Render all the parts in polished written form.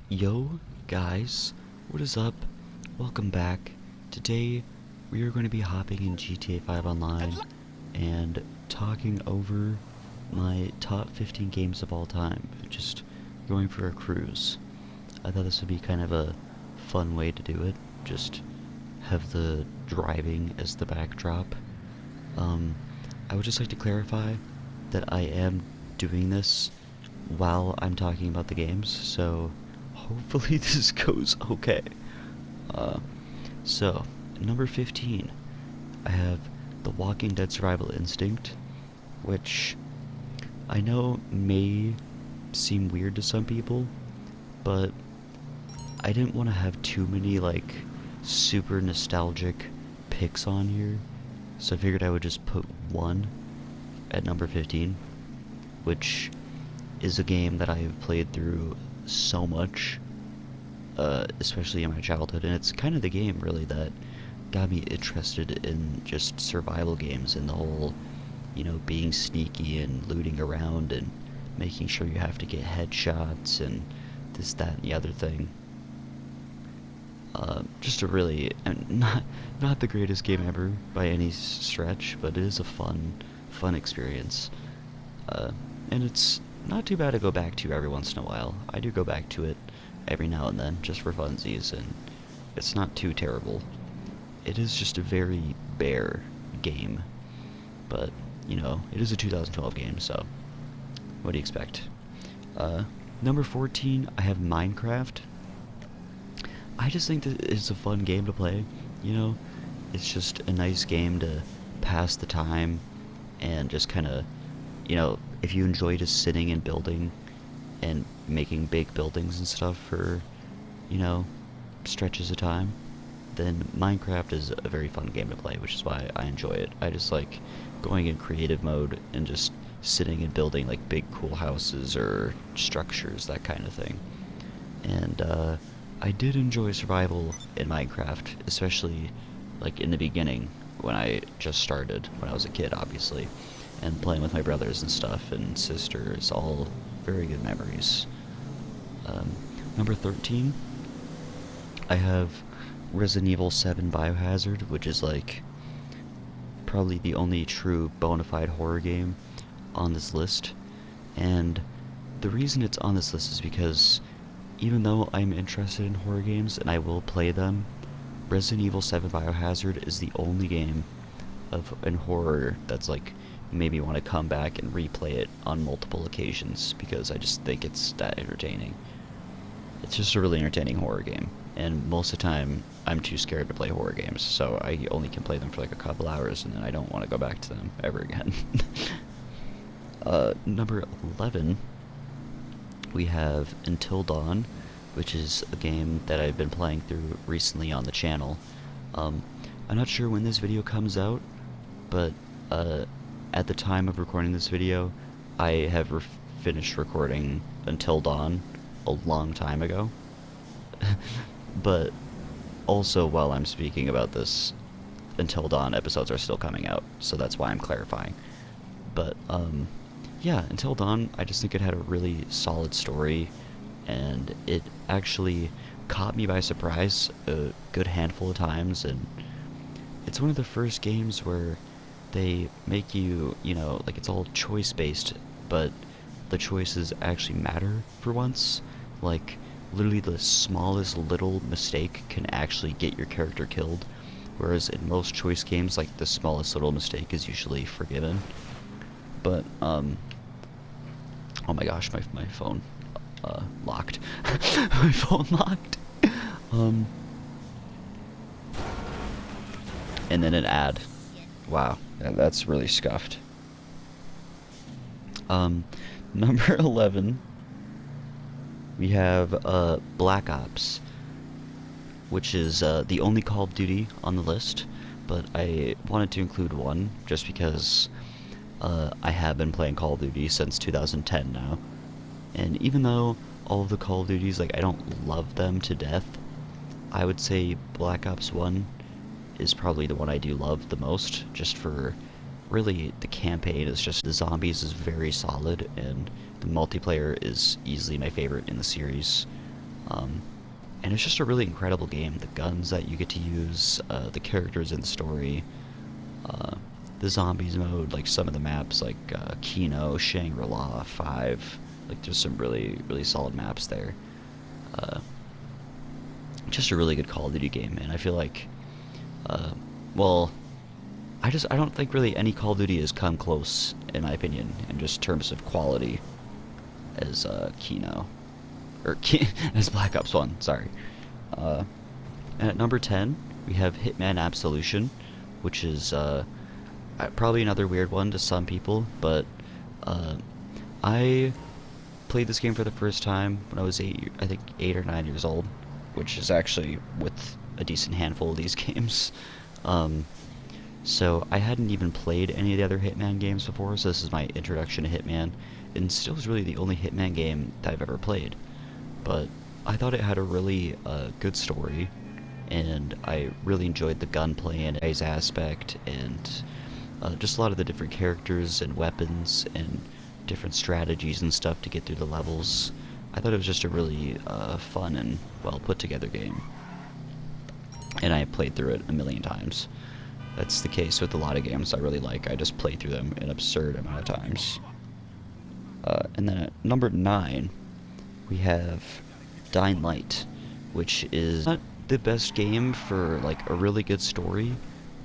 Yo, guys, what is up? Welcome back. Today, we are going to be hopping in GTA 5 Online and talking over my top 15 games of all time. Just going for a cruise. I thought this would be kind of a fun way to do it. Just have the driving as the backdrop. I would just like to clarify that I am doing this while I'm talking about the games, so hopefully this goes okay. Uh, so, number 15, I have The Walking Dead Survival Instinct, which I know may seem weird to some people, but I didn't want to have too many, like, super nostalgic picks on here, so I figured I would just put one at number 15, which is a game that I have played through so much, especially in my childhood, and it's kind of the game, really, that got me interested in just survival games and the whole, being sneaky and looting around and making sure you have to get headshots and this, that, and the other thing. Just a really, not the greatest game ever by any stretch, but it is a fun experience. And it's not too bad to go back to every once in a while. I do go back to it every now and then, just for funsies, and it's not too terrible. It is just a very bare game, but, it is a 2012 game, so what do you expect? Number 14, I have Minecraft. I just think that it's a fun game to play, It's just a nice game to pass the time and just kind of, if you enjoy just sitting and building and making big buildings and stuff for, stretches of time, then Minecraft is a very fun game to play, which is why I enjoy it. I just like going in creative mode and just sitting and building like big cool houses or structures, that kind of thing. And I did enjoy survival in Minecraft, especially like in the beginning when I just started, when I was a kid, obviously, and playing with my brothers and stuff and sisters, all very good memories. Number 13, I have Resident Evil 7 Biohazard, which is like probably the only true bona fide horror game on this list. And the reason it's on this list is because even though I'm interested in horror games and I will play them, Resident Evil 7 Biohazard is the only game in horror that's like made me want to come back and replay it on multiple occasions because I just think it's that entertaining. It's just a really entertaining horror game, and most of the time I'm too scared to play horror games, so I only can play them for like a couple hours and then I don't want to go back to them ever again. Number 11, we have Until Dawn, which is a game that I've been playing through recently on the channel. I'm not sure when this video comes out, but at the time of recording this video, I have finished recording Until Dawn a long time ago. But also, while I'm speaking about this, Until Dawn episodes are still coming out, so that's why I'm clarifying. But yeah, Until Dawn, I just think it had a really solid story, and it actually caught me by surprise a good handful of times, and it's one of the first games where they make you, like it's all choice based, but the choices actually matter for once. Like, literally the smallest little mistake can actually get your character killed, whereas in most choice games, like, the smallest little mistake is usually forgiven. But, oh my gosh, my phone, locked. My phone locked. And then an ad. Wow, that's really scuffed. Number 11, we have Black Ops, which is the only Call of Duty on the list, but I wanted to include one just because I have been playing Call of Duty since 2010 now, and even though all of the Call of Duties, like, I don't love them to death, I would say Black Ops 1 is probably the one I do love the most, just for really the campaign is just, the zombies is very solid, and the multiplayer is easily my favorite in the series. And it's just a really incredible game. The guns that you get to use, the characters in the story, uh, the zombies mode, like some of the maps, like Kino, Shangri-La, 5. Like there's some really, really solid maps there. Uh, just a really good Call of Duty game, and I feel like, uh, well, I don't think really any Call of Duty has come close, in my opinion, in just terms of quality, as Kino, or as Black Ops 1. Sorry. Uh, and at number 10, we have Hitman Absolution, which is probably another weird one to some people, but I played this game for the first time when I was I think 8 or 9 years old, which is actually with a decent handful of these games. So I hadn't even played any of the other Hitman games before, so this is my introduction to Hitman, and still is really the only Hitman game that I've ever played. But I thought it had a really good story, and I really enjoyed the gunplay and A's aspect, and just a lot of the different characters and weapons and different strategies and stuff to get through the levels. I thought it was just a really fun and well put together game, and I played through it a million times. That's the case with a lot of games I really like. I just play through them an absurd amount of times. And then at number 9, we have Dying Light, which is not the best game for like a really good story,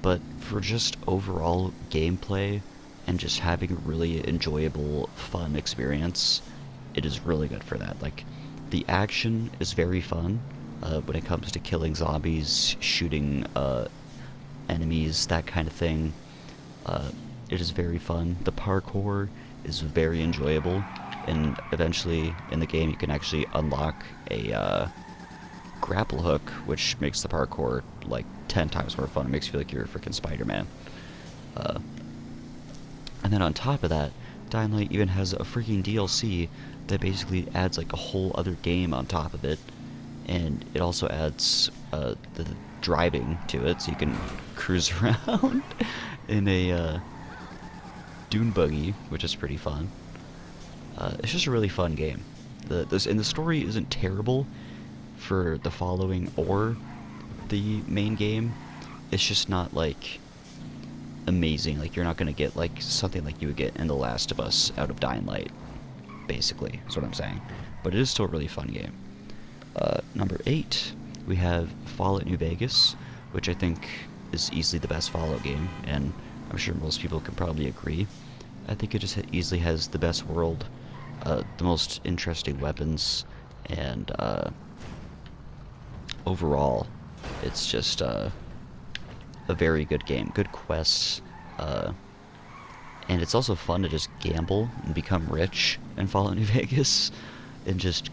but for just overall gameplay and just having a really enjoyable, fun experience, it is really good for that. Like, the action is very fun when it comes to killing zombies, shooting enemies, that kind of thing. It is very fun. The parkour is very enjoyable, and eventually in the game you can actually unlock a grapple hook, which makes the parkour like 10 times more fun. It makes you feel like you're freaking Spider-Man. And then on top of that, Dying Light even has a freaking DLC that basically adds like a whole other game on top of it, and it also adds the driving to it, so you can cruise around in a dune buggy, which is pretty fun. It's just a really fun game. And the story isn't terrible for the following or the main game. It's just not like amazing. Like, you're not gonna get like something like you would get in The Last of Us out of Dying Light, basically, is what I'm saying. But it is still a really fun game. Number 8, we have Fallout New Vegas, which I think is easily the best Fallout game, and I'm sure most people can probably agree. I think it just easily has the best world, the most interesting weapons, and overall, it's just a very good game. Good quests, and it's also fun to just gamble and become rich in Fallout New Vegas, and just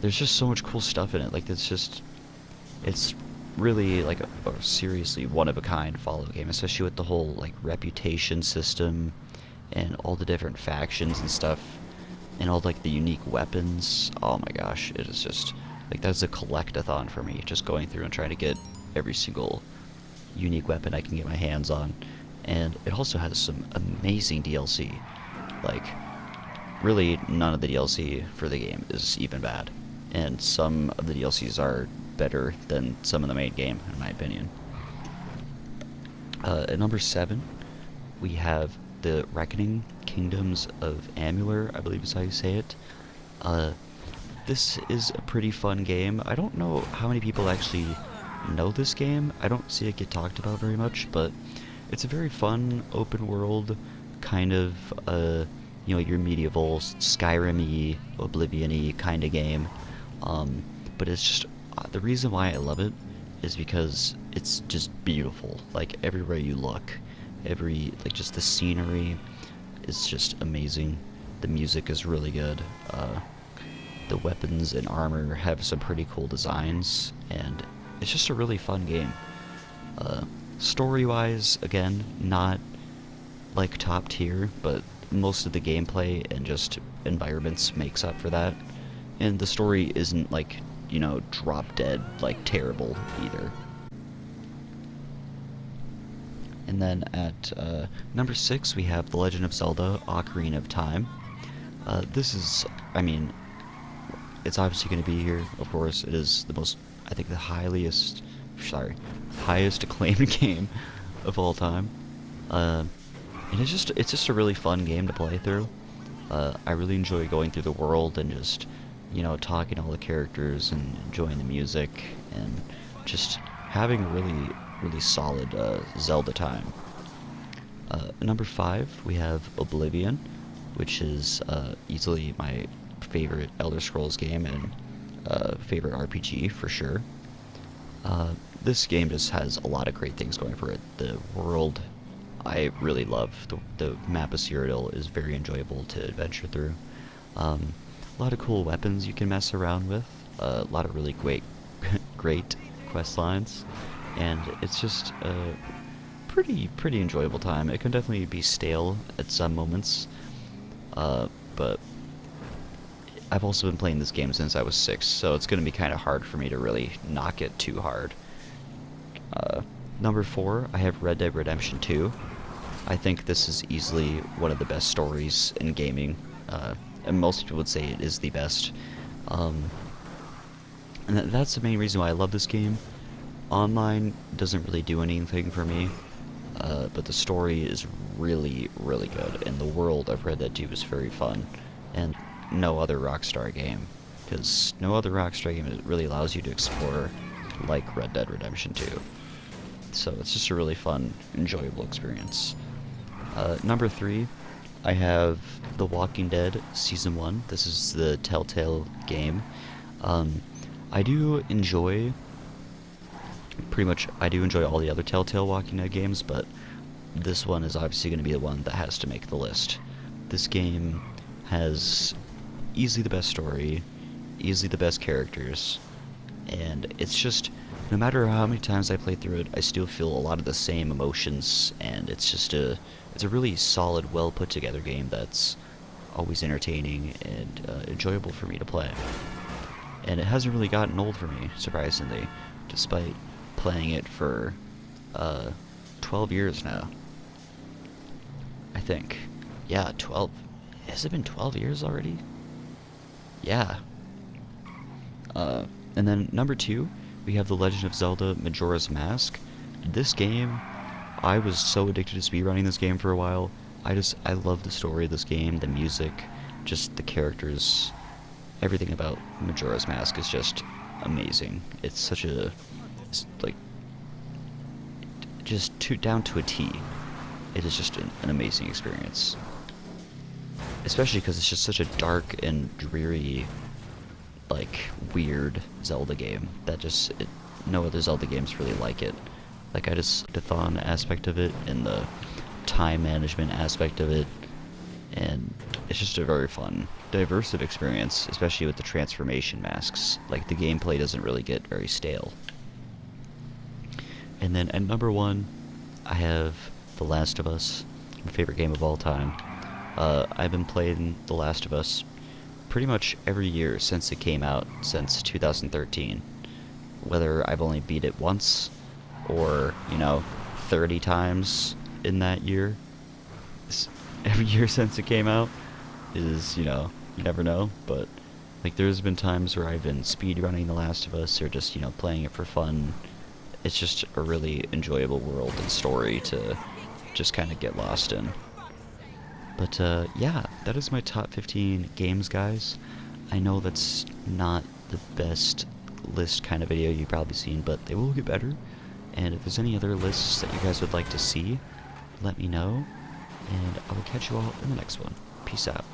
there's just so much cool stuff in it. Like, it's really like a seriously one of a kind Fallout game, especially with the whole like reputation system and all the different factions and stuff, and all like the unique weapons. Oh my gosh, it is just like, that's a collect-a-thon for me, just going through and trying to get every single unique weapon I can get my hands on. And it also has some amazing DLC. Like, really none of the DLC for the game is even bad, and some of the DLCs are better than some of the main game, in my opinion. At number 7, we have The Reckoning Kingdoms of Amalur, I believe is how you say it. This is a pretty fun game. I don't know how many people actually know this game. I don't see it get talked about very much, but it's a very fun, open world, kind of, your medieval, Skyrim-y, Oblivion-y kind of game. But it's just, the reason why I love it is because it's just beautiful. Like, everywhere you look, just the scenery is just amazing. The music is really good. The weapons and armor have some pretty cool designs, and it's just a really fun game. Story-wise, again, not like top tier, but most of the gameplay and just environments makes up for that. And the story isn't like, drop dead, like terrible either. And then at number 6, we have The Legend of Zelda: Ocarina of Time. This is, it's obviously going to be here. Of course, it is the most, I think, the highest acclaimed game of all time. And it's just a really fun game to play through. I really enjoy going through the world and just, talking to all the characters and enjoying the music and just having a really solid Zelda time. Number 5, we have Oblivion, which is easily my favorite Elder Scrolls game and favorite RPG for sure. This game just has a lot of great things going for it. The world I really love. The map of Cyrodiil is very enjoyable to adventure through. A lot of cool weapons you can mess around with. A lot of really great quest lines, and it's just a pretty enjoyable time. It can definitely be stale at some moments, but I've also been playing this game since I was 6, so it's going to be kind of hard for me to really knock it too hard. Number 4, I have Red Dead Redemption 2. I think this is easily one of the best stories in gaming, and most people would say it is the best. And that's the main reason why I love this game. Online doesn't really do anything for me, but the story is really good, and the world of Red Dead 2 is very fun, and no other Rockstar game, because no other Rockstar game really allows you to explore like Red Dead Redemption 2. So it's just a really fun, enjoyable experience. Number 3, I have The Walking Dead Season 1. This is the Telltale game. I do enjoy all the other Telltale Walking Dead games, but this one is obviously going to be the one that has to make the list. This game has easily the best story, easily the best characters, and it's just, no matter how many times I play through it, I still feel a lot of the same emotions, and it's a really solid, well put together game that's always entertaining and enjoyable for me to play. And it hasn't really gotten old for me, surprisingly, despite playing it for 12 years now. I think. Yeah, 12. Has it been 12 years already? Yeah. And then number 2, we have The Legend of Zelda Majora's Mask. This game, I was so addicted to speedrunning this game for a while. I love the story of this game, the music, just the characters. Everything about Majora's Mask is just amazing. It's down to a T. It is just an amazing experience. Especially because it's just such a dark and dreary, weird Zelda game that no other Zelda games really like it. The thon aspect of it and the time management aspect of it, and it's just a very fun, diverse experience, especially with the transformation masks. The gameplay doesn't really get very stale. And then at number 1, I have The Last of Us, my favorite game of all time. I've been playing The Last of Us pretty much every year since it came out, since 2013. Whether I've only beat it once, or, 30 times in that year. Every year since it came out is, you never know, but, there's been times where I've been speedrunning The Last of Us, or just, playing it for fun. It's just a really enjoyable world and story to just kind of get lost in. But, yeah, that is my top 15 games, guys. I know that's not the best list kind of video you've probably seen, but they will get better. And if there's any other lists that you guys would like to see, let me know. And I will catch you all in the next one. Peace out.